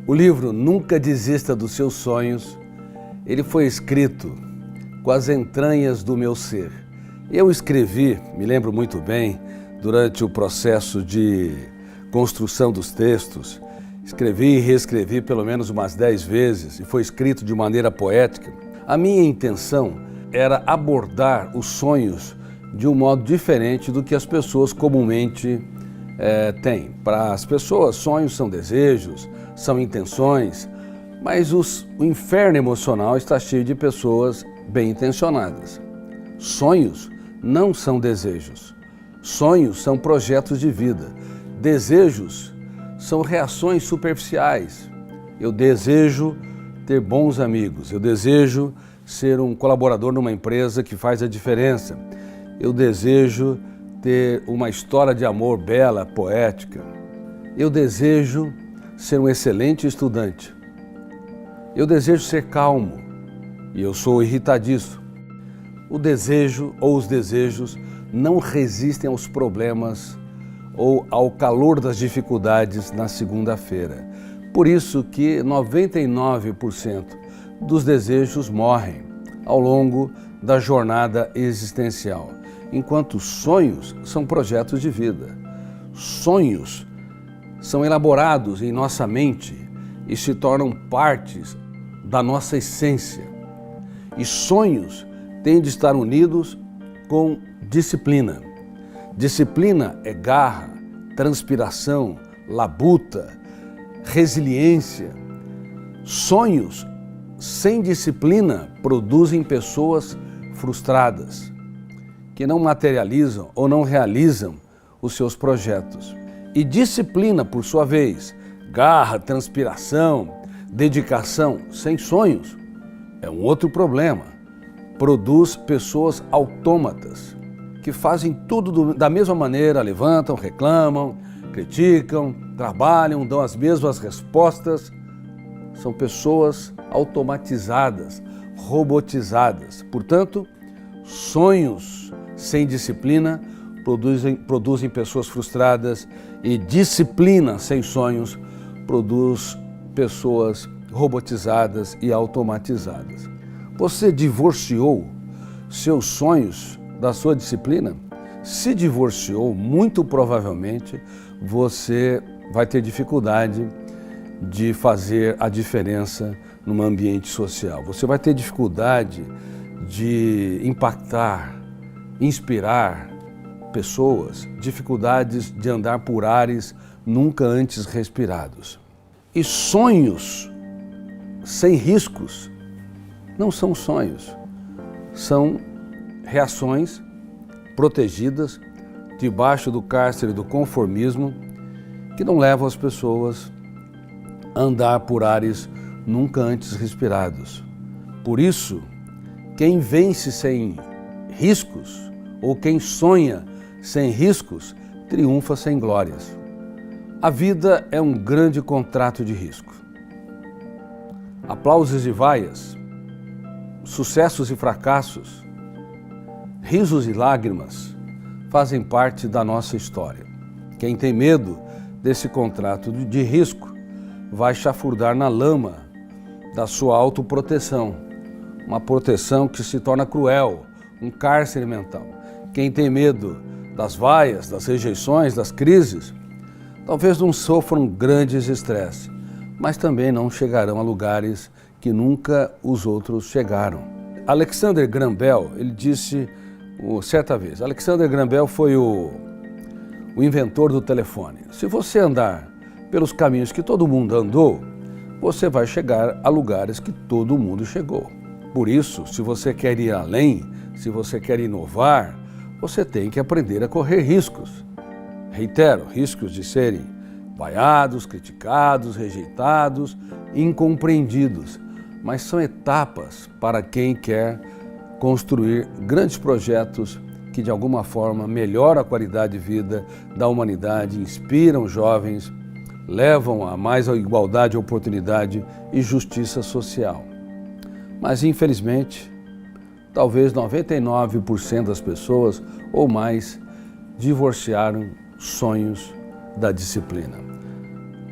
O livro Nunca Desista dos Seus Sonhos, ele foi escrito com as entranhas do meu ser. Eu escrevi, me lembro muito bem, durante o processo de construção dos textos, escrevi e reescrevi pelo menos umas 10 vezes e foi escrito de maneira poética. A minha intenção era abordar os sonhos de um modo diferente do que as pessoas comumente têm. Para as pessoas, sonhos são desejos, são intenções, mas o inferno emocional está cheio de pessoas bem intencionadas. Sonhos não são desejos. Sonhos são projetos de vida. Desejos são reações superficiais. Eu desejo ter bons amigos, eu desejo ser um colaborador numa empresa que faz a diferença. Eu desejo ter uma história de amor bela, poética. Eu desejo ser um excelente estudante. Eu desejo ser calmo e eu sou irritadiço. O desejo ou os desejos não resistem aos problemas ou ao calor das dificuldades na segunda-feira. Por isso que 99% dos desejos morrem ao longo da jornada existencial, enquanto sonhos são projetos de vida. Sonhos são elaborados em nossa mente e se tornam partes da nossa essência. E sonhos têm de estar unidos com disciplina. Disciplina é garra, transpiração, labuta, resiliência. Sonhos sem disciplina produzem pessoas frustradas, que não materializam ou não realizam os seus projetos. E disciplina, por sua vez, garra, transpiração, dedicação sem sonhos, é um outro problema. Produz pessoas autômatas, que fazem tudo da mesma maneira, levantam, reclamam, criticam, trabalham, dão as mesmas respostas. São pessoas automatizadas, robotizadas. Portanto, sonhos sem disciplina produzem pessoas frustradas e disciplina sem sonhos produz pessoas robotizadas e automatizadas. Você divorciou seus sonhos da sua disciplina? Se divorciou, muito provavelmente você vai ter dificuldade de fazer a diferença num ambiente social. Você vai ter dificuldade de impactar, inspirar pessoas, dificuldades de andar por ares nunca antes respirados. E sonhos sem riscos não são sonhos, são reações protegidas debaixo do cárcere do conformismo que não levam as pessoas a andar por ares nunca antes respirados. Por isso, quem vence sem riscos ou quem sonha sem riscos triunfa sem glórias. A vida é um grande contrato de risco. Aplausos e vaias, sucessos e fracassos, risos e lágrimas fazem parte da nossa história. Quem tem medo desse contrato de risco vai chafurdar na lama da sua autoproteção, uma proteção que se torna cruel, um cárcere mental. Quem tem medo das vaias, das rejeições, das crises, talvez não sofram grandes estresses, mas também não chegarão a lugares que nunca os outros chegaram. Alexander Graham Bell, ele disse certa vez, Alexander Graham Bell foi o inventor do telefone. Se você andar pelos caminhos que todo mundo andou, você vai chegar a lugares que todo mundo chegou. Por isso, se você quer ir além, se você quer inovar, você tem que aprender a correr riscos. Reitero, riscos de serem vaiados, criticados, rejeitados, incompreendidos. Mas são etapas para quem quer construir grandes projetos que de alguma forma melhoram a qualidade de vida da humanidade, inspiram jovens, levam a mais a igualdade, oportunidade e justiça social. Mas infelizmente, talvez 99% das pessoas ou mais divorciaram sonhos da disciplina.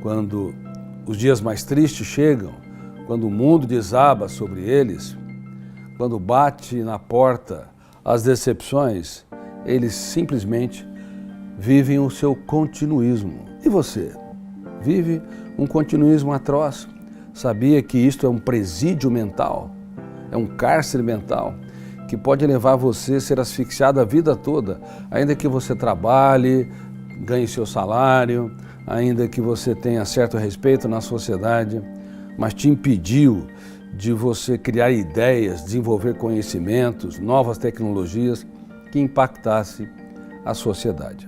Quando os dias mais tristes chegam, quando o mundo desaba sobre eles, quando bate na porta as decepções, eles simplesmente vivem o seu continuismo. E você? Vive um continuismo atroz? Sabia que isto é um presídio mental? É um cárcere mental que pode levar você a ser asfixiado a vida toda, ainda que você trabalhe, ganhe seu salário, ainda que você tenha certo respeito na sociedade, mas te impediu de você criar ideias, desenvolver conhecimentos, novas tecnologias que impactasse a sociedade.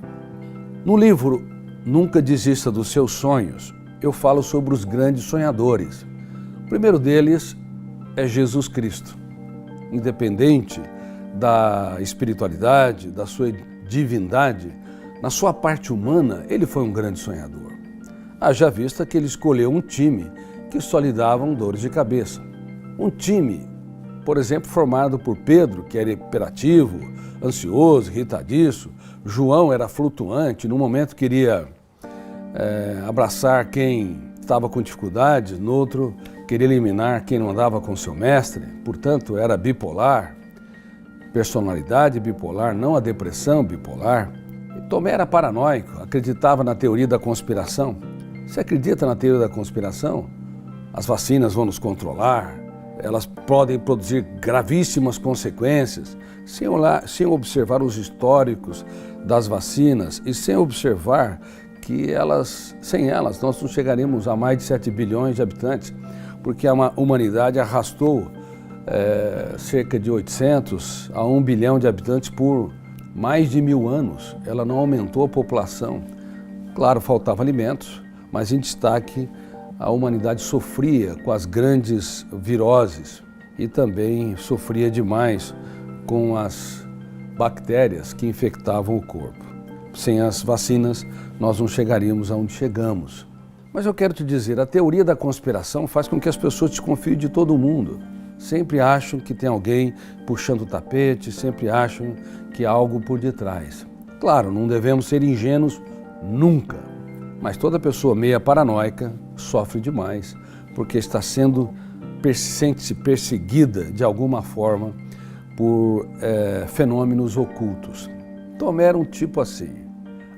No livro Nunca Desista dos Seus Sonhos, eu falo sobre os grandes sonhadores. O primeiro deles é Jesus Cristo. Independente da espiritualidade, da sua divindade, na sua parte humana, ele foi um grande sonhador. Haja vista que ele escolheu um time que só lhe davam dores de cabeça. Um time, por exemplo, formado por Pedro, que era hiperativo, ansioso, irritadiço. João era flutuante, no momento queria abraçar quem estava com dificuldades, no outro queria eliminar quem não andava com seu mestre, portanto era bipolar, personalidade bipolar, não a depressão bipolar. E Tomé era paranoico, acreditava na teoria da conspiração. Você acredita na teoria da conspiração? As vacinas vão nos controlar, elas podem produzir gravíssimas consequências, sem observar os históricos das vacinas e sem observar que sem elas nós não chegaremos a mais de 7 bilhões de habitantes, porque a humanidade arrastou cerca de 800 a 1 bilhão de habitantes por mais de 1000 anos. Ela não aumentou a população. Claro, faltava alimentos, mas em destaque a humanidade sofria com as grandes viroses e também sofria demais com as bactérias que infectavam o corpo. Sem as vacinas, nós não chegaríamos aonde chegamos. Mas eu quero te dizer, a teoria da conspiração faz com que as pessoas desconfiem de todo mundo. Sempre acham que tem alguém puxando o tapete, sempre acham que há algo por detrás. Claro, não devemos ser ingênuos nunca, mas toda pessoa meia paranoica sofre demais, porque sente-se perseguida de alguma forma por fenômenos ocultos. Tomé era um tipo assim.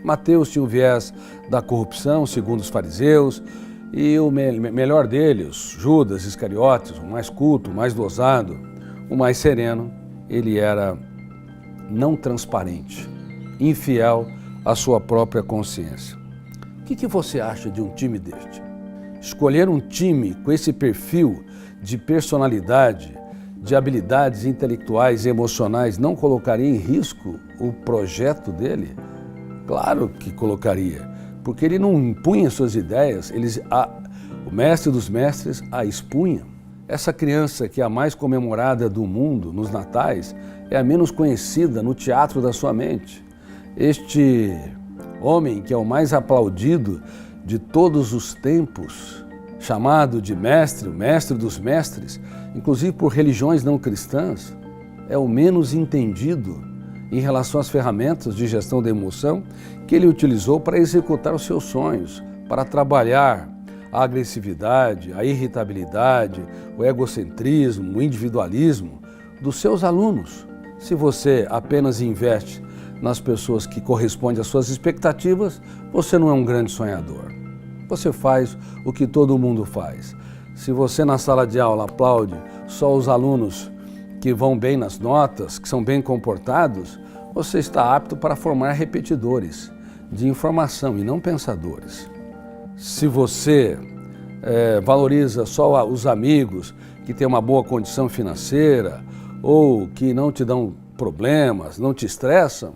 Mateus tinha o viés da corrupção, segundo os fariseus, e o melhor deles, Judas Iscariotes, o mais culto, o mais dosado, o mais sereno, ele era não transparente, infiel à sua própria consciência. O que você acha de um time deste? Escolher um time com esse perfil de personalidade, de habilidades intelectuais e emocionais não colocaria em risco o projeto dele? Claro que colocaria, porque ele não impunha suas ideias, o mestre dos mestres a expunha. Essa criança que é a mais comemorada do mundo nos natais é a menos conhecida no teatro da sua mente. Este homem que é o mais aplaudido de todos os tempos, chamado de mestre, o mestre dos mestres, inclusive por religiões não cristãs, é o menos entendido em relação às ferramentas de gestão da emoção que ele utilizou para executar os seus sonhos, para trabalhar a agressividade, a irritabilidade, o egocentrismo, o individualismo dos seus alunos. Se você apenas investe nas pessoas que correspondem às suas expectativas, você não é um grande sonhador. Você faz o que todo mundo faz. Se você na sala de aula aplaude só os alunos que vão bem nas notas, que são bem comportados, você está apto para formar repetidores de informação e não pensadores. Se você valoriza só os amigos que têm uma boa condição financeira ou que não te dão problemas, não te estressam,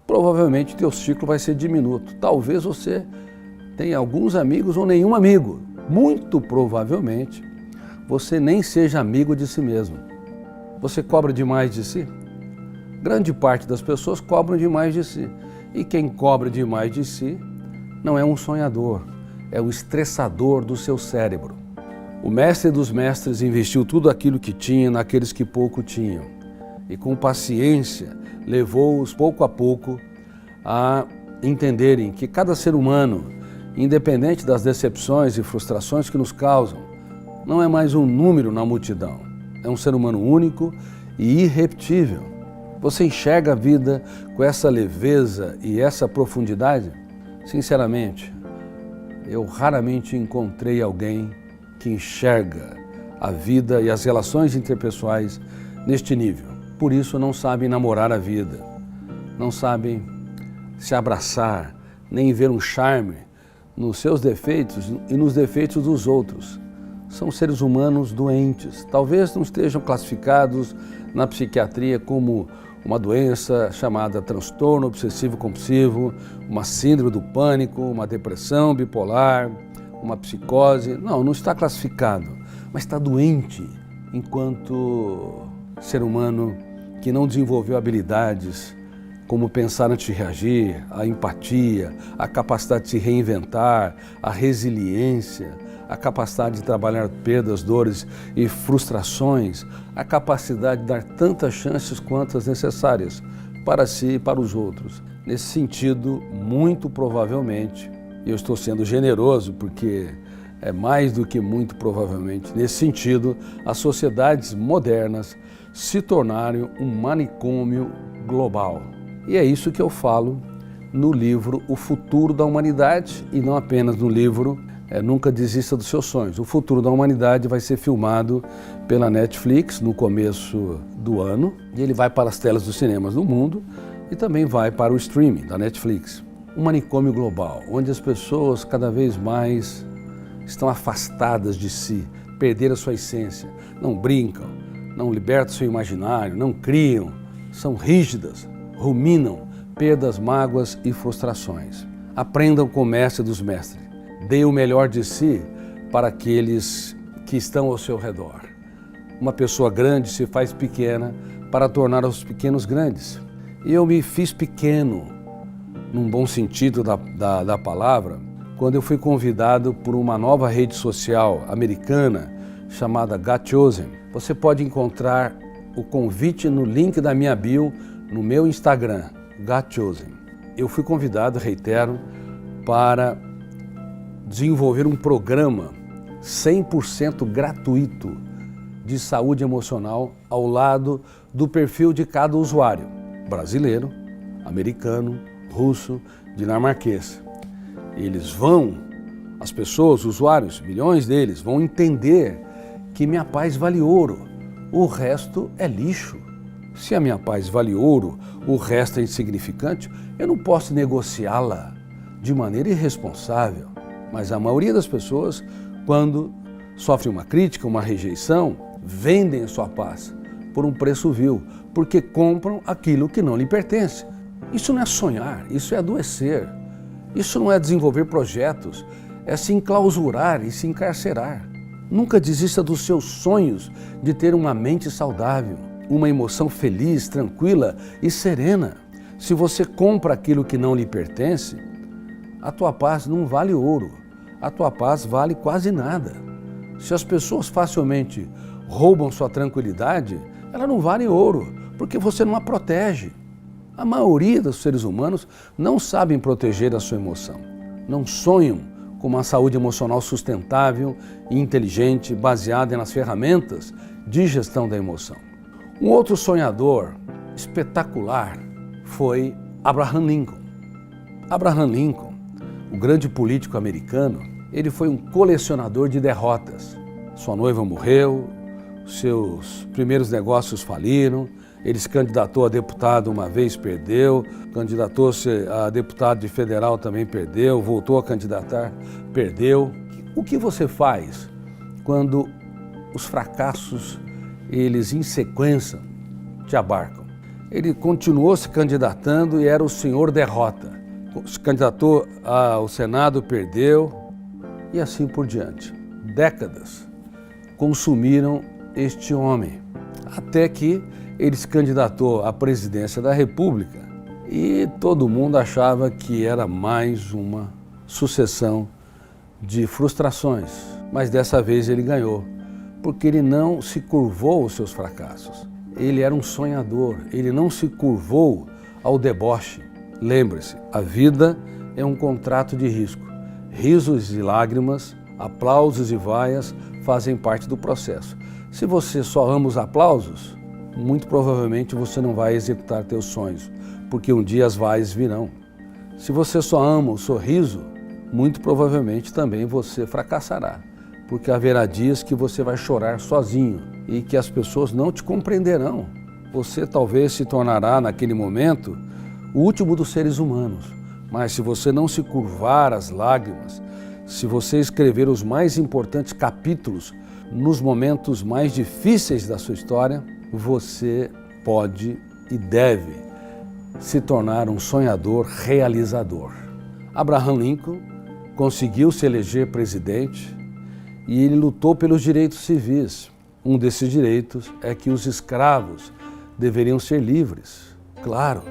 provavelmente teu ciclo vai ser diminuto. Talvez você tenha alguns amigos ou nenhum amigo. Muito provavelmente você nem seja amigo de si mesmo. Você cobra demais de si? Grande parte das pessoas cobram demais de si. E quem cobra demais de si não é um sonhador, é o estressador do seu cérebro. O mestre dos mestres investiu tudo aquilo que tinha naqueles que pouco tinham. E com paciência levou-os pouco a pouco a entenderem que cada ser humano independente das decepções e frustrações que nos causam, não é mais um número na multidão. É um ser humano único e irrepetível. Você enxerga a vida com essa leveza e essa profundidade? Sinceramente, eu raramente encontrei alguém que enxerga a vida e as relações interpessoais neste nível. Por isso não sabem namorar a vida, não sabem se abraçar, nem ver um charme nos seus defeitos e nos defeitos dos outros. São seres humanos doentes, talvez não estejam classificados na psiquiatria como uma doença chamada transtorno obsessivo-compulsivo, uma síndrome do pânico, uma depressão bipolar, uma psicose. Não está classificado, mas está doente enquanto ser humano que não desenvolveu habilidades como pensar antes de reagir, a empatia, a capacidade de se reinventar, a resiliência, a capacidade de trabalhar perdas, dores e frustrações, a capacidade de dar tantas chances quantas necessárias para si e para os outros. Nesse sentido, muito provavelmente, e eu estou sendo generoso porque é mais do que muito provavelmente, nesse sentido, as sociedades modernas se tornaram um manicômio global. E é isso que eu falo no livro O Futuro da Humanidade, e não apenas no livro Nunca Desista dos Seus Sonhos. O Futuro da Humanidade vai ser filmado pela Netflix no começo do ano, e ele vai para as telas dos cinemas do mundo e também vai para o streaming da Netflix. Um manicômio global, onde as pessoas cada vez mais estão afastadas de si, perderam a sua essência, não brincam, não libertam seu imaginário, não criam, são rígidas, ruminam perdas, mágoas e frustrações. Aprendam com o mestre dos mestres. Dê o melhor de si para aqueles que estão ao seu redor. Uma pessoa grande se faz pequena para tornar os pequenos grandes. E eu me fiz pequeno, num bom sentido da palavra, quando eu fui convidado por uma nova rede social americana chamada Got Chosen. Você pode encontrar o convite no link da minha bio no meu Instagram, Got Chosen. Eu fui convidado, reitero, para desenvolver um programa 100% gratuito de saúde emocional ao lado do perfil de cada usuário, brasileiro, americano, russo, dinamarquês. As pessoas, usuários, milhões deles, vão entender que minha paz vale ouro, o resto é lixo. Se a minha paz vale ouro, o resto é insignificante, eu não posso negociá-la de maneira irresponsável. Mas a maioria das pessoas, quando sofrem uma crítica, uma rejeição, vendem a sua paz por um preço vil, porque compram aquilo que não lhe pertence. Isso não é sonhar, isso é adoecer. Isso não é desenvolver projetos, é se enclausurar e se encarcerar. Nunca desista dos seus sonhos de ter uma mente saudável, uma emoção feliz, tranquila e serena. Se você compra aquilo que não lhe pertence, a tua paz não vale ouro, a tua paz vale quase nada. Se as pessoas facilmente roubam sua tranquilidade, ela não vale ouro, porque você não a protege. A maioria dos seres humanos não sabem proteger a sua emoção, não sonham com uma saúde emocional sustentável e inteligente, baseada nas ferramentas de gestão da emoção. Um outro sonhador espetacular foi Abraham Lincoln. Abraham Lincoln, o grande político americano, ele foi um colecionador de derrotas. Sua noiva morreu, seus primeiros negócios faliram, ele se candidatou a deputado uma vez, perdeu, candidatou-se a deputado de federal, também perdeu, voltou a candidatar, perdeu. O que você faz quando os fracassos, eles em sequência, te abarcam? Ele continuou se candidatando e era o senhor derrota. Se candidatou ao Senado, perdeu e assim por diante. Décadas consumiram este homem, até que ele se candidatou à presidência da República e todo mundo achava que era mais uma sucessão de frustrações. Mas dessa vez ele ganhou, porque ele não se curvou aos seus fracassos. Ele era um sonhador, ele não se curvou ao deboche. Lembre-se, a vida é um contrato de risco. Risos e lágrimas, aplausos e vaias fazem parte do processo. Se você só ama os aplausos, muito provavelmente você não vai executar teus sonhos, porque um dia as vaias virão. Se você só ama o sorriso, muito provavelmente também você fracassará, porque haverá dias que você vai chorar sozinho e que as pessoas não te compreenderão. Você talvez se tornará, naquele momento, o último dos seres humanos, mas se você não se curvar às lágrimas, se você escrever os mais importantes capítulos nos momentos mais difíceis da sua história, você pode e deve se tornar um sonhador realizador. Abraham Lincoln conseguiu se eleger presidente e ele lutou pelos direitos civis. Um desses direitos é que os escravos deveriam ser livres. Claro,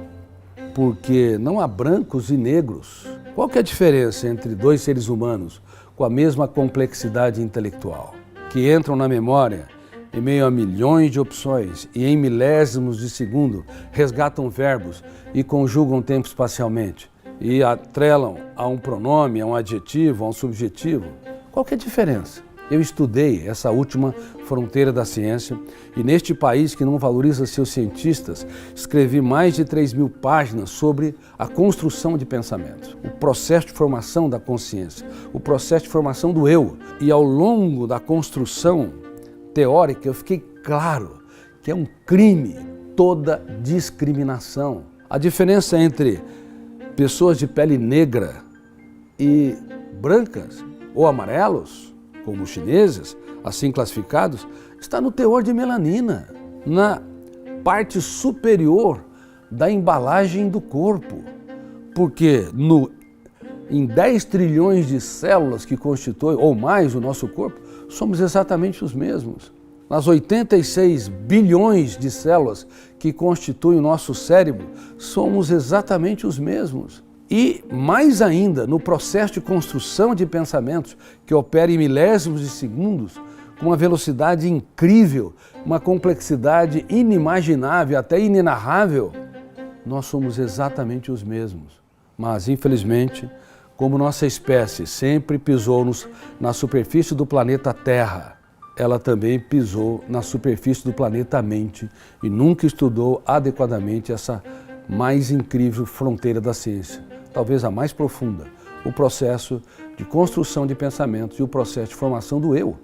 porque não há brancos e negros. Qual que é a diferença entre dois seres humanos com a mesma complexidade intelectual, que entram na memória em meio a milhões de opções e em milésimos de segundo resgatam verbos e conjugam tempo espacialmente e atrelam a um pronome, a um adjetivo, a um subjetivo? Qual que é a diferença? Eu estudei essa última fronteira da ciência e neste país que não valoriza seus cientistas, escrevi mais de 3.000 páginas sobre a construção de pensamentos, o processo de formação da consciência, o processo de formação do eu. E ao longo da construção teórica eu fiquei claro que é um crime toda discriminação. A diferença entre pessoas de pele negra e brancas ou amarelos, como os chineses, assim classificados, está no teor de melanina, na parte superior da embalagem do corpo. Porque em 10 trilhões de células que constituem, ou mais, o nosso corpo, somos exatamente os mesmos. Nas 86 bilhões de células que constituem o nosso cérebro, somos exatamente os mesmos. E, mais ainda, no processo de construção de pensamentos, que opera em milésimos de segundos, com uma velocidade incrível, uma complexidade inimaginável, até inenarrável, nós somos exatamente os mesmos. Mas, infelizmente, como nossa espécie sempre pisou na superfície do planeta Terra, ela também pisou na superfície do planeta Mente e nunca estudou adequadamente essa mais incrível fronteira da ciência, talvez a mais profunda, o processo de construção de pensamentos e o processo de formação do eu,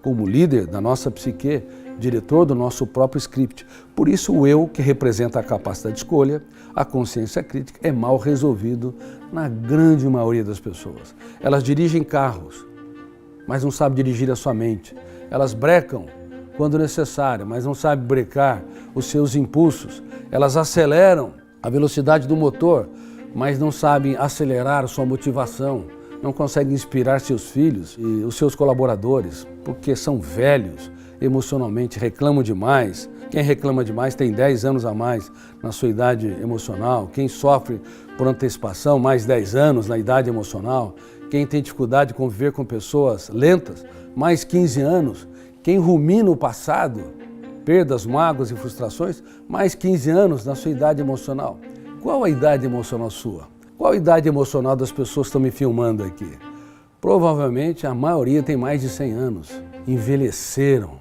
como líder da nossa psique, diretor do nosso próprio script. Por isso o eu, que representa a capacidade de escolha, a consciência crítica, é mal resolvido na grande maioria das pessoas. Elas dirigem carros, mas não sabem dirigir a sua mente. Elas brecam quando necessário, mas não sabem brecar os seus impulsos. Elas aceleram a velocidade do motor, mas não sabem acelerar sua motivação, não conseguem inspirar seus filhos e os seus colaboradores, porque são velhos, emocionalmente reclamam demais. Quem reclama demais tem 10 anos a mais na sua idade emocional. Quem sofre por antecipação, mais 10 anos na idade emocional. Quem tem dificuldade de conviver com pessoas lentas, mais 15 anos. Quem rumina o passado, perdas, mágoas e frustrações, mais 15 anos na sua idade emocional. Qual a idade emocional sua? Qual a idade emocional das pessoas que estão me filmando aqui? Provavelmente a maioria tem mais de 100 anos. Envelheceram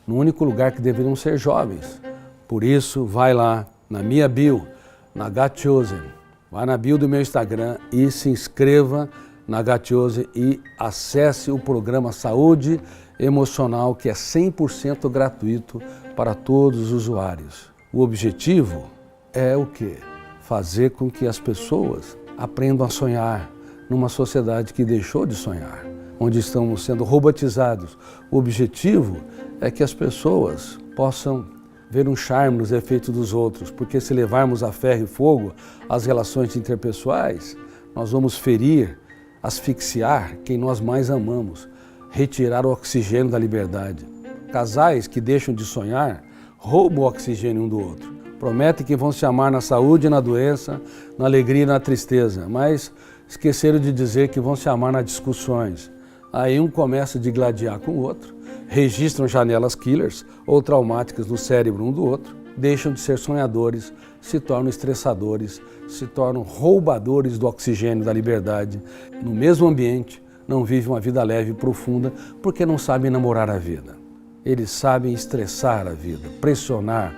no único lugar que deveriam ser jovens. Por isso, vai lá na minha bio, na Got Chosen. Vai na bio do meu Instagram e se inscreva na Got Chosen e acesse o programa Saúde Emocional, que é 100% gratuito para todos os usuários. O objetivo é o quê? Fazer com que as pessoas aprendam a sonhar numa sociedade que deixou de sonhar, onde estamos sendo robotizados. O objetivo é que as pessoas possam ver um charme nos efeitos dos outros, porque se levarmos a ferro e fogo as relações interpessoais, nós vamos ferir, asfixiar quem nós mais amamos, retirar o oxigênio da liberdade. Casais que deixam de sonhar roubam o oxigênio um do outro. Prometem que vão se amar na saúde e na doença, na alegria e na tristeza, mas esqueceram de dizer que vão se amar nas discussões. Aí um começa a digladiar com o outro, registram janelas killers ou traumáticas no cérebro um do outro, deixam de ser sonhadores, se tornam estressadores, se tornam roubadores do oxigênio da liberdade, no mesmo ambiente, não vivem uma vida leve e profunda porque não sabem namorar a vida. Eles sabem estressar a vida, pressionar,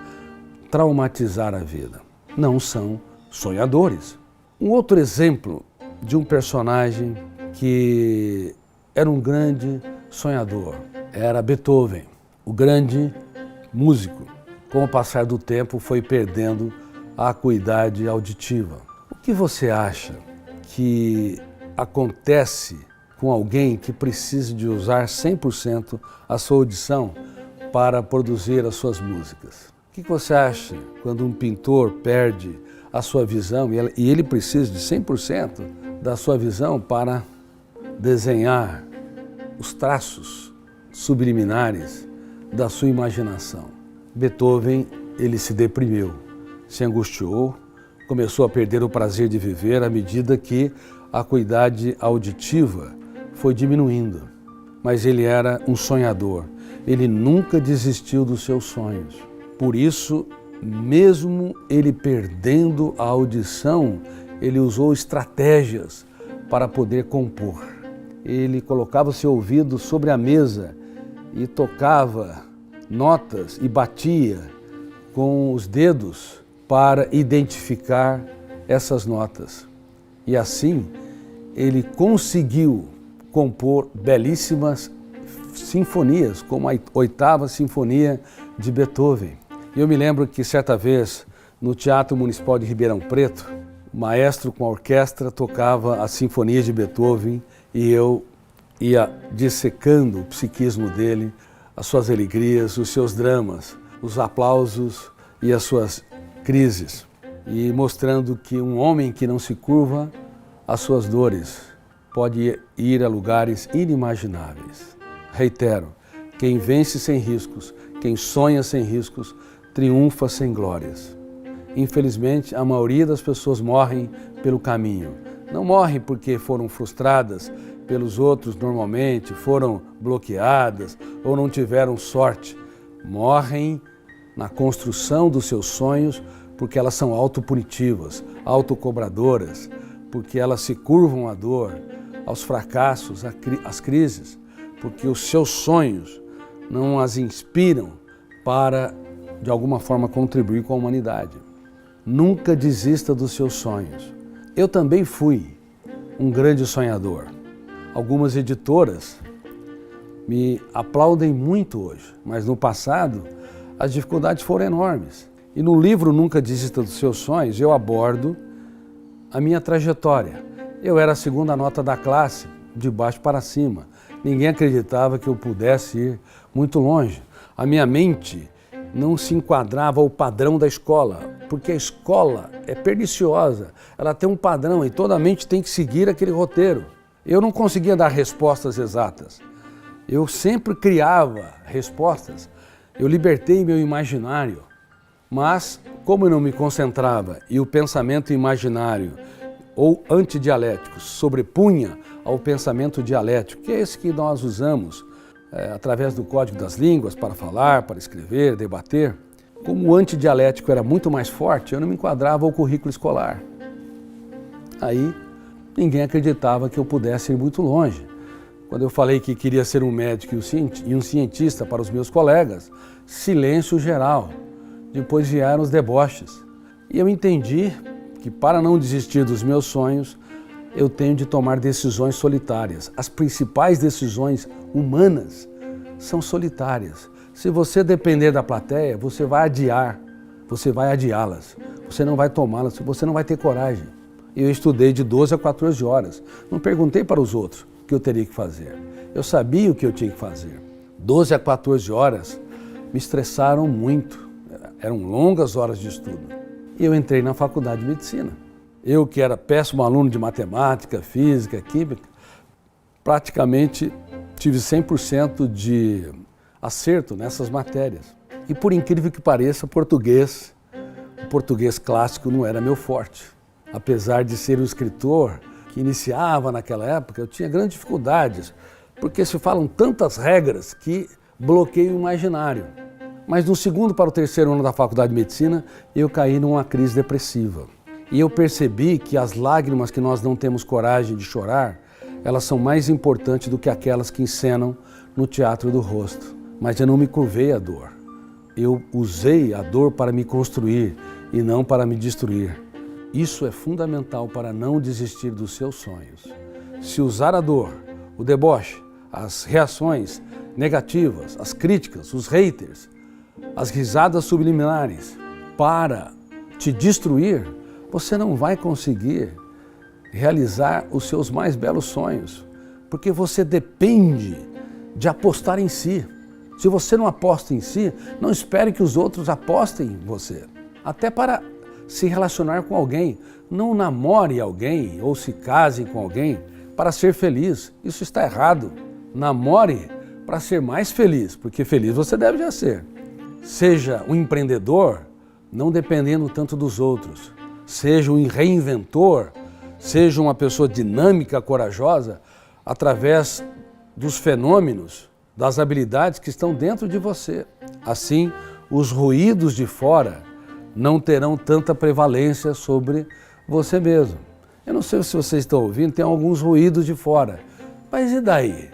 traumatizar a vida. Não são sonhadores. Um outro exemplo de um personagem que era um grande sonhador era Beethoven, o grande músico. Com o passar do tempo foi perdendo a acuidade auditiva. O que você acha que acontece com alguém que precisa de usar 100% a sua audição para produzir as suas músicas? O que você acha quando um pintor perde a sua visão e ele precisa de 100% da sua visão para desenhar os traços subliminares da sua imaginação? Beethoven, ele se deprimiu, se angustiou, começou a perder o prazer de viver à medida que a acuidade auditiva foi diminuindo. Mas ele era um sonhador, ele nunca desistiu dos seus sonhos. Por isso, mesmo ele perdendo a audição, ele usou estratégias para poder compor. Ele colocava o seu ouvido sobre a mesa e tocava notas e batia com os dedos para identificar essas notas. E assim, ele conseguiu compor belíssimas sinfonias, como a 8ª Sinfonia de Beethoven. Eu me lembro que certa vez, no Teatro Municipal de Ribeirão Preto, o maestro com a orquestra tocava as sinfonias de Beethoven e eu ia dissecando o psiquismo dele, as suas alegrias, os seus dramas, os aplausos e as suas crises, e mostrando que um homem que não se curva às suas dores pode ir a lugares inimagináveis. Reitero, quem vence sem riscos, quem sonha sem riscos, triunfa sem glórias. Infelizmente, a maioria das pessoas morrem pelo caminho. Não morrem porque foram frustradas pelos outros normalmente, foram bloqueadas ou não tiveram sorte. Morrem na construção dos seus sonhos porque elas são autopunitivas, autocobradoras, porque elas se curvam à dor, aos fracassos, às crises, porque os seus sonhos não as inspiram para, de alguma forma, contribuir com a humanidade. Nunca desista dos seus sonhos. Eu também fui um grande sonhador. Algumas editoras me aplaudem muito hoje, mas no passado as dificuldades foram enormes. E no livro Nunca Desista dos Seus Sonhos, eu abordo a minha trajetória. Eu era a 2ª nota da classe, de baixo para cima. Ninguém acreditava que eu pudesse ir muito longe. A minha mente não se enquadrava ao padrão da escola, porque a escola é perniciosa. Ela tem um padrão e toda a mente tem que seguir aquele roteiro. Eu não conseguia dar respostas exatas. Eu sempre criava respostas. Eu libertei meu imaginário. Mas, como eu não me concentrava e o pensamento imaginário ou antidialético sobrepunha ao pensamento dialético, que é esse que nós usamos através do código das línguas para falar, para escrever, debater, como o antidialético era muito mais forte, eu não me enquadrava ao currículo escolar. Aí, ninguém acreditava que eu pudesse ir muito longe. Quando eu falei que queria ser um médico e um cientista para os meus colegas, silêncio geral. Depois vieram os deboches. E eu entendi que para não desistir dos meus sonhos, eu tenho de tomar decisões solitárias. As principais decisões humanas são solitárias. Se você depender da plateia, você vai adiá-las. Você não vai tomá-las, você não vai ter coragem. Eu estudei de 12 a 14 horas. Não perguntei para os outros o que eu teria que fazer. Eu sabia o que eu tinha que fazer. 12 a 14 horas me estressaram muito. Eram longas horas de estudo. E eu entrei na faculdade de medicina. Eu, que era péssimo aluno de matemática, física, química, praticamente tive 100% de acerto nessas matérias. E por incrível que pareça, o português clássico não era meu forte. Apesar de ser um escritor que iniciava naquela época, eu tinha grandes dificuldades, porque se falam tantas regras que bloqueiam o imaginário. Mas do 2º para o 3º ano da faculdade de medicina, eu caí numa crise depressiva. E eu percebi que as lágrimas que nós não temos coragem de chorar, elas são mais importantes do que aquelas que encenam no teatro do rosto. Mas eu não me curvei à dor. Eu usei a dor para me construir e não para me destruir. Isso é fundamental para não desistir dos seus sonhos. Se usar a dor, o deboche, as reações negativas, as críticas, os haters, as risadas subliminares para te destruir, você não vai conseguir realizar os seus mais belos sonhos, porque você depende de apostar em si. Se você não aposta em si, não espere que os outros apostem em você. Até para se relacionar com alguém, não namore alguém ou se case com alguém para ser feliz. Isso está errado. Namore para ser mais feliz, porque feliz você deve já ser. Seja um empreendedor, não dependendo tanto dos outros. Seja um reinventor, seja uma pessoa dinâmica, corajosa, através dos fenômenos, das habilidades que estão dentro de você. Assim, os ruídos de fora não terão tanta prevalência sobre você mesmo. Eu não sei se vocês estão ouvindo, tem alguns ruídos de fora. Mas e daí?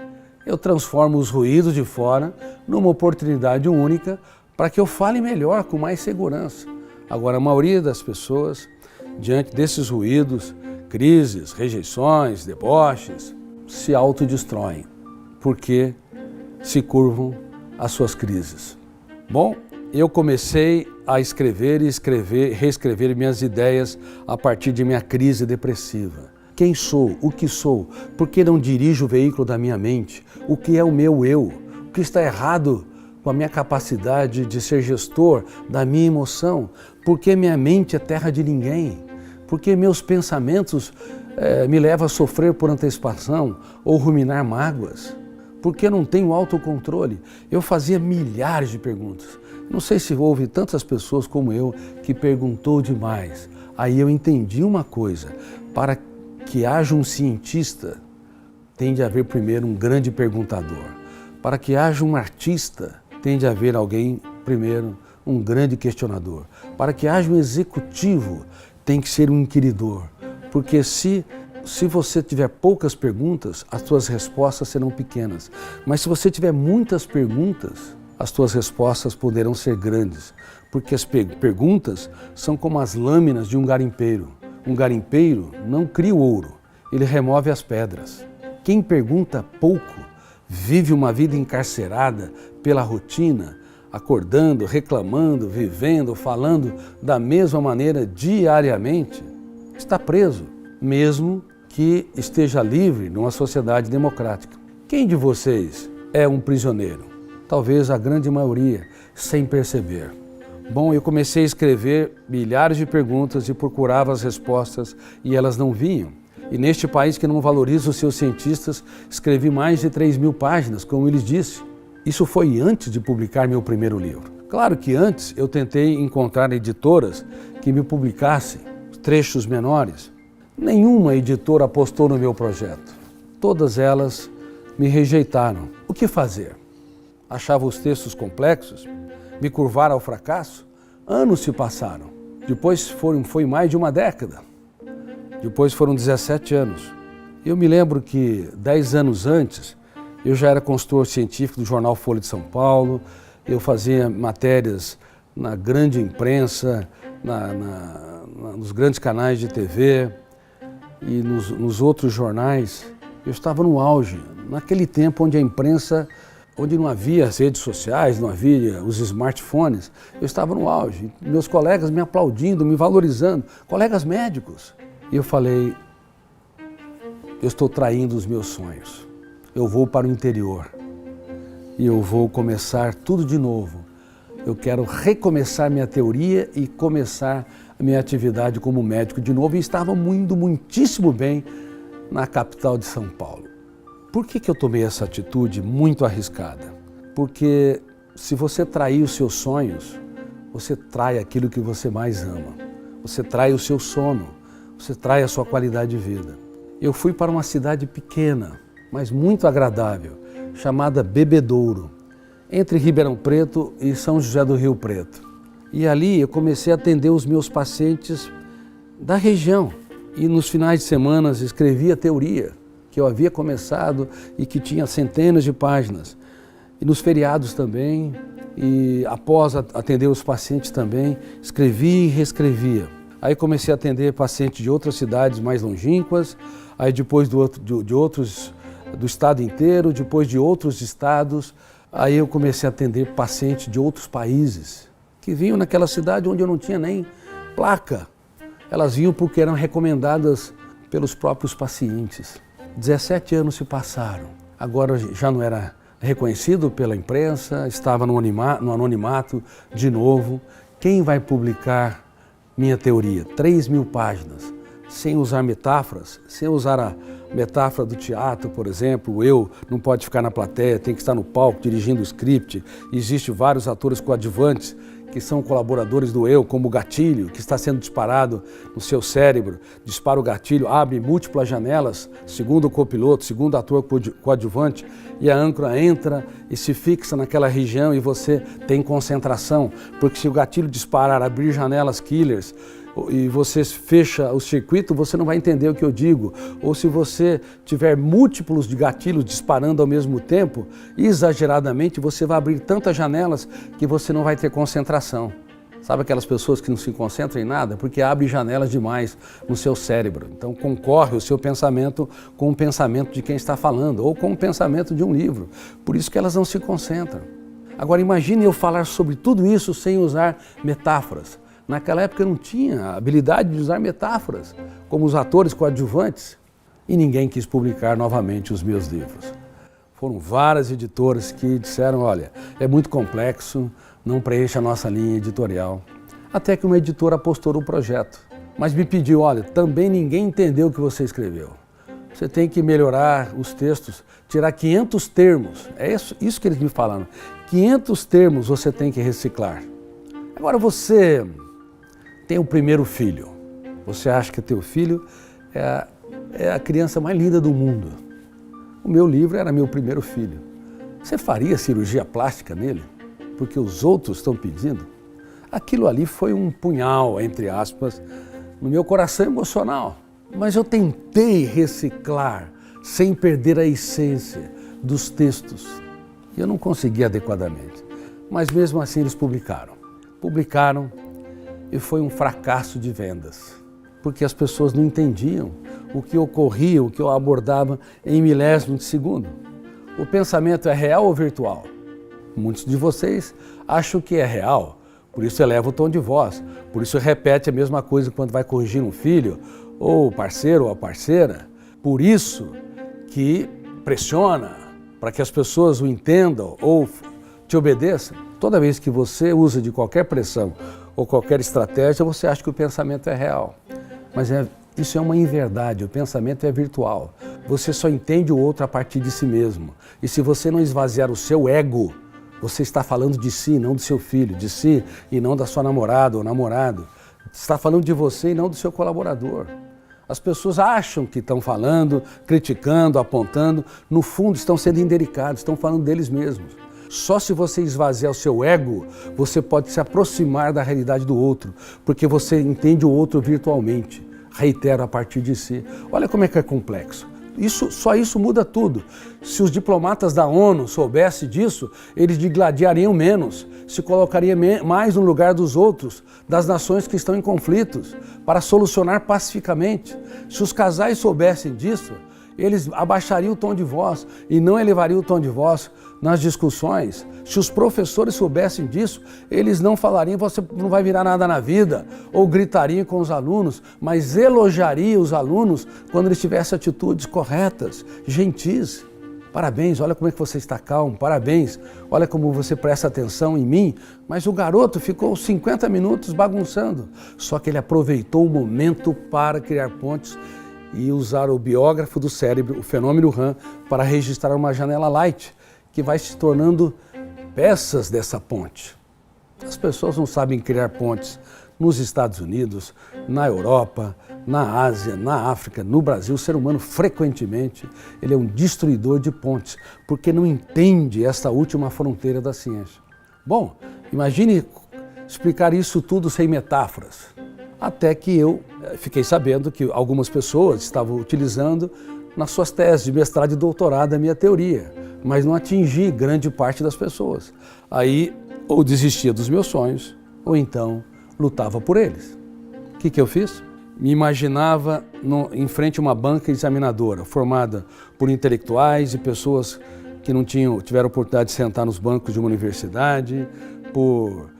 Eu transformo os ruídos de fora numa oportunidade única para que eu fale melhor, com mais segurança. Agora, a maioria das pessoas, diante desses ruídos, crises, rejeições, deboches, se autodestroem, porque se curvam às suas crises. Bom, eu comecei a escrever e reescrever minhas ideias a partir de minha crise depressiva. Quem sou? O que sou? Por que não dirijo o veículo da minha mente? O que é o meu eu? O que está errado com a minha capacidade de ser gestor da minha emoção? Por que minha mente é terra de ninguém? Por que meus pensamentos me levam a sofrer por antecipação ou ruminar mágoas? Por que não tenho autocontrole? Eu fazia milhares de perguntas. Não sei se houve tantas pessoas como eu que perguntou demais. Aí eu entendi uma coisa: para que haja um cientista, tem de haver primeiro um grande perguntador. Para que haja um artista, tem de haver alguém, primeiro, um grande questionador. Para que haja um executivo, tem que ser um inquiridor. Porque se você tiver poucas perguntas, as suas respostas serão pequenas. Mas se você tiver muitas perguntas, as suas respostas poderão ser grandes. Porque as perguntas são como as lâminas de um garimpeiro. Um garimpeiro não cria o ouro, ele remove as pedras. Quem pergunta pouco vive uma vida encarcerada pela rotina, acordando, reclamando, vivendo, falando da mesma maneira diariamente. Está preso, mesmo que esteja livre numa sociedade democrática. Quem de vocês é um prisioneiro? Talvez a grande maioria, sem perceber. Bom, eu comecei a escrever milhares de perguntas e procurava as respostas e elas não vinham. E neste país que não valoriza os seus cientistas, escrevi mais de 3.000 páginas, como eles disse. Isso foi antes de publicar meu primeiro livro. Claro que antes eu tentei encontrar editoras que me publicassem trechos menores. Nenhuma editora apostou no meu projeto. Todas elas me rejeitaram. O que fazer? Achava os textos complexos? Me curvar ao fracasso? Anos se passaram. Depois foi mais de uma década. Depois foram 17 anos. Eu me lembro que 10 anos antes, eu já era consultor científico do jornal Folha de São Paulo, eu fazia matérias na grande imprensa, nos grandes canais de TV e nos outros jornais. Eu estava no auge, naquele tempo onde a imprensa, onde não havia as redes sociais, não havia os smartphones, eu estava no auge. Meus colegas me aplaudindo, me valorizando, colegas médicos. E eu falei, eu estou traindo os meus sonhos. Eu vou para o interior e eu vou começar tudo de novo. Eu quero recomeçar minha teoria e começar a minha atividade como médico de novo. E estava indo muitíssimo bem na capital de São Paulo. Por que eu tomei essa atitude muito arriscada? Porque se você trair os seus sonhos, você trai aquilo que você mais ama. Você trai o seu sono, você trai a sua qualidade de vida. Eu fui para uma cidade pequena, mas muito agradável, chamada Bebedouro, entre Ribeirão Preto e São José do Rio Preto. E ali eu comecei a atender os meus pacientes da região. E nos finais de semana escrevia teoria que eu havia começado e que tinha centenas de páginas. E nos feriados também, e após atender os pacientes também, escrevia e reescrevia. Aí comecei a atender pacientes de outras cidades mais longínquas, aí depois do estado inteiro, depois de outros estados, aí eu comecei a atender pacientes de outros países, que vinham naquela cidade onde eu não tinha nem placa. Elas vinham porque eram recomendadas pelos próprios pacientes. 17 anos se passaram, agora já não era reconhecido pela imprensa, estava no anonimato de novo. Quem vai publicar minha teoria? 3.000 páginas, sem usar metáforas, sem usar a metáfora do teatro, por exemplo. O eu não pode ficar na plateia, tem que estar no palco dirigindo o script. Existem vários atores coadjuvantes que são colaboradores do eu, como o gatilho que está sendo disparado no seu cérebro. Dispara o gatilho, abre múltiplas janelas, segundo o copiloto, segundo o ator coadjuvante, e a âncora entra e se fixa naquela região e você tem concentração, porque se o gatilho disparar, abrir janelas killers, e você fecha o circuito, você não vai entender o que eu digo. Ou se você tiver múltiplos de gatilhos disparando ao mesmo tempo, exageradamente, você vai abrir tantas janelas que você não vai ter concentração. Sabe aquelas pessoas que não se concentram em nada? Porque abrem janelas demais no seu cérebro. Então concorre o seu pensamento com o pensamento de quem está falando, ou com o pensamento de um livro. Por isso que elas não se concentram. Agora imagine eu falar sobre tudo isso sem usar metáforas. Naquela época eu não tinha a habilidade de usar metáforas, como os atores coadjuvantes, e ninguém quis publicar novamente os meus livros. Foram várias editoras que disseram, olha, é muito complexo, não preenche a nossa linha editorial. Até que uma editora apostou no projeto, mas me pediu, olha, também ninguém entendeu o que você escreveu. Você tem que melhorar os textos, tirar 500 termos, é isso que eles me falaram, 500 termos você tem que reciclar. Agora você tem o primeiro filho, você acha que teu filho é a criança mais linda do mundo. O meu livro era meu primeiro filho. Você faria cirurgia plástica nele? Porque os outros estão pedindo? Aquilo ali foi um punhal, entre aspas, no meu coração emocional. Mas eu tentei reciclar sem perder a essência dos textos. E eu não consegui adequadamente. Mas mesmo assim eles publicaram. E foi um fracasso de vendas, porque as pessoas não entendiam o que ocorria, o que eu abordava em milésimos de segundo. O pensamento é real ou virtual? Muitos de vocês acham que é real, por isso eleva o tom de voz, por isso repete a mesma coisa quando vai corrigir um filho, ou o parceiro ou a parceira. Por isso que pressiona para que as pessoas o entendam ou te obedeçam. Toda vez que você usa de qualquer pressão ou qualquer estratégia, você acha que o pensamento é real. Mas isso é uma inverdade, o pensamento é virtual. Você só entende o outro a partir de si mesmo. E se você não esvaziar o seu ego, você está falando de si, não do seu filho, de si e não da sua namorada ou namorado. Está falando de você e não do seu colaborador. As pessoas acham que estão falando, criticando, apontando, no fundo estão sendo indelicados, estão falando deles mesmos. Só se você esvaziar o seu ego, você pode se aproximar da realidade do outro, porque você entende o outro virtualmente. Reitero, a partir de si. Olha como é que é complexo. Só isso muda tudo. Se os diplomatas da ONU soubessem disso, eles digladiariam menos, se colocariam mais no lugar dos outros, das nações que estão em conflitos, para solucionar pacificamente. Se os casais soubessem disso, eles abaixariam o tom de voz e não elevariam o tom de voz nas discussões. Se os professores soubessem disso, eles não falariam, você não vai virar nada na vida, ou gritariam com os alunos, mas elogiariam os alunos quando eles tivessem atitudes corretas, gentis. Parabéns, olha como é que você está calmo, parabéns, olha como você presta atenção em mim. Mas o garoto ficou 50 minutos bagunçando, só que ele aproveitou o momento para criar pontes e usar o biógrafo do cérebro, o fenômeno RAM, para registrar uma janela light, que vai se tornando peças dessa ponte. As pessoas não sabem criar pontes nos Estados Unidos, na Europa, na Ásia, na África, no Brasil. O ser humano, frequentemente, ele é um destruidor de pontes, porque não entende essa última fronteira da ciência. Bom, imagine explicar isso tudo sem metáforas. Até que eu fiquei sabendo que algumas pessoas estavam utilizando nas suas teses de mestrado e doutorado a minha teoria, mas não atingi grande parte das pessoas. Aí, ou desistia dos meus sonhos, ou então lutava por eles. O que eu fiz? Me imaginava em frente a uma banca examinadora, formada por intelectuais e pessoas que não tiveram oportunidade de sentar nos bancos de uma universidade, por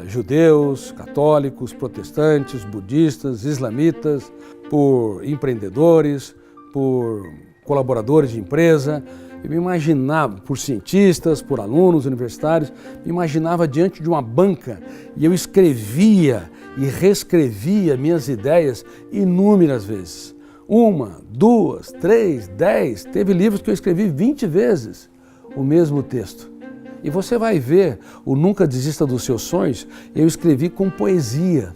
judeus, católicos, protestantes, budistas, islamitas, por empreendedores, por colaboradores de empresa. Eu me imaginava, por cientistas, por alunos universitários, me imaginava diante de uma banca e eu escrevia e reescrevia minhas ideias inúmeras vezes. 1, 2, 3, 10, teve livros que eu escrevi 20 vezes o mesmo texto. E você vai ver o Nunca Desista dos Seus Sonhos, eu escrevi com poesia.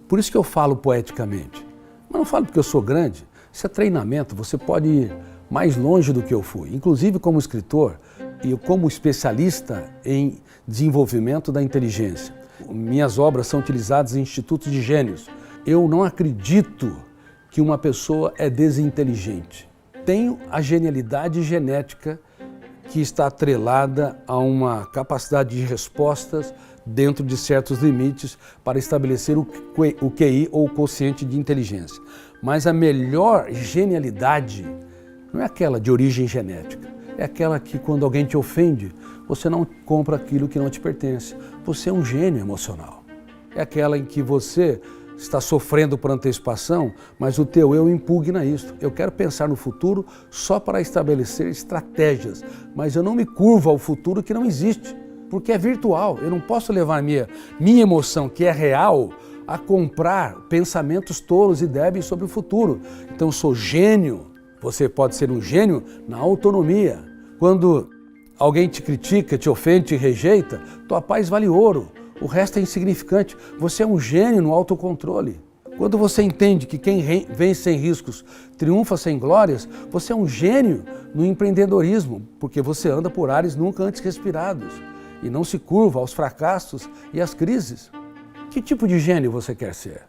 Por isso que eu falo poeticamente. Mas não falo porque eu sou grande, isso é treinamento, você pode ir mais longe do que eu fui. Inclusive como escritor e como especialista em desenvolvimento da inteligência. Minhas obras são utilizadas em institutos de gênios. Eu não acredito que uma pessoa é desinteligente. Tenho a genialidade genética que está atrelada a uma capacidade de respostas dentro de certos limites para estabelecer o QI ou o quociente de inteligência. Mas a melhor genialidade não é aquela de origem genética, é aquela que quando alguém te ofende, você não compra aquilo que não te pertence. Você é um gênio emocional. É aquela em que você está sofrendo por antecipação, mas o teu eu impugna isso. Eu quero pensar no futuro só para estabelecer estratégias, mas eu não me curvo ao futuro que não existe, porque é virtual. Eu não posso levar minha emoção, que é real, a comprar pensamentos tolos e débeis sobre o futuro. Então eu sou gênio. Você pode ser um gênio na autonomia. Quando alguém te critica, te ofende, te rejeita, tua paz vale ouro. O resto é insignificante. Você é um gênio no autocontrole. Quando você entende que quem vence sem riscos triunfa sem glórias, você é um gênio no empreendedorismo, porque você anda por ares nunca antes respirados e não se curva aos fracassos e às crises. Que tipo de gênio você quer ser?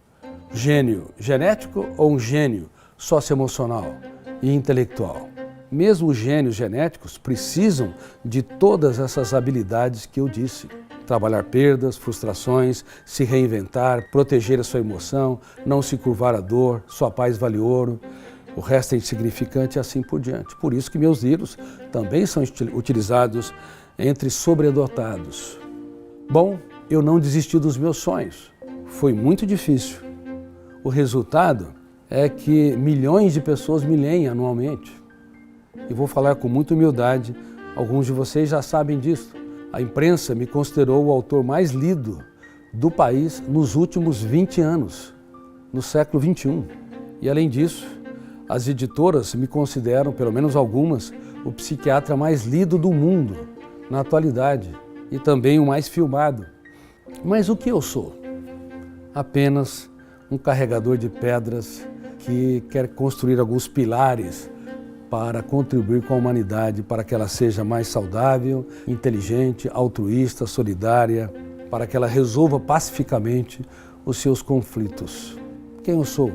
Gênio genético ou um gênio socioemocional e intelectual? Mesmo os gênios genéticos precisam de todas essas habilidades que eu disse. Trabalhar perdas, frustrações, se reinventar, proteger a sua emoção, não se curvar à dor, sua paz vale ouro, o resto é insignificante e assim por diante. Por isso que meus livros também são utilizados entre sobredotados. Bom, eu não desisti dos meus sonhos. Foi muito difícil. O resultado é que milhões de pessoas me leem anualmente. E vou falar com muita humildade, alguns de vocês já sabem disso. A imprensa me considerou o autor mais lido do país nos últimos 20 anos, no século XXI. E além disso, as editoras me consideram, pelo menos algumas, o psiquiatra mais lido do mundo na atualidade e também o mais filmado. Mas o que eu sou? Apenas um carregador de pedras que quer construir alguns pilares para contribuir com a humanidade, para que ela seja mais saudável, inteligente, altruísta, solidária, para que ela resolva pacificamente os seus conflitos. Quem eu sou?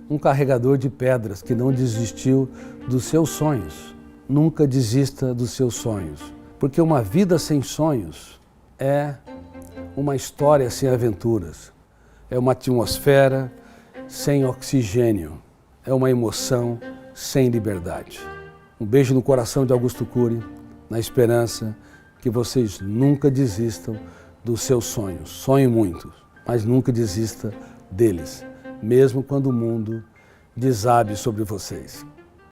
Um carregador de pedras que não desistiu dos seus sonhos. Nunca desista dos seus sonhos, porque uma vida sem sonhos é uma história sem aventuras, é uma atmosfera sem oxigênio, é uma emoção sem liberdade. Um beijo no coração de Augusto Cury, na esperança que vocês nunca desistam dos seus sonhos. Sonhe muito, mas nunca desista deles, mesmo quando o mundo desabe sobre vocês.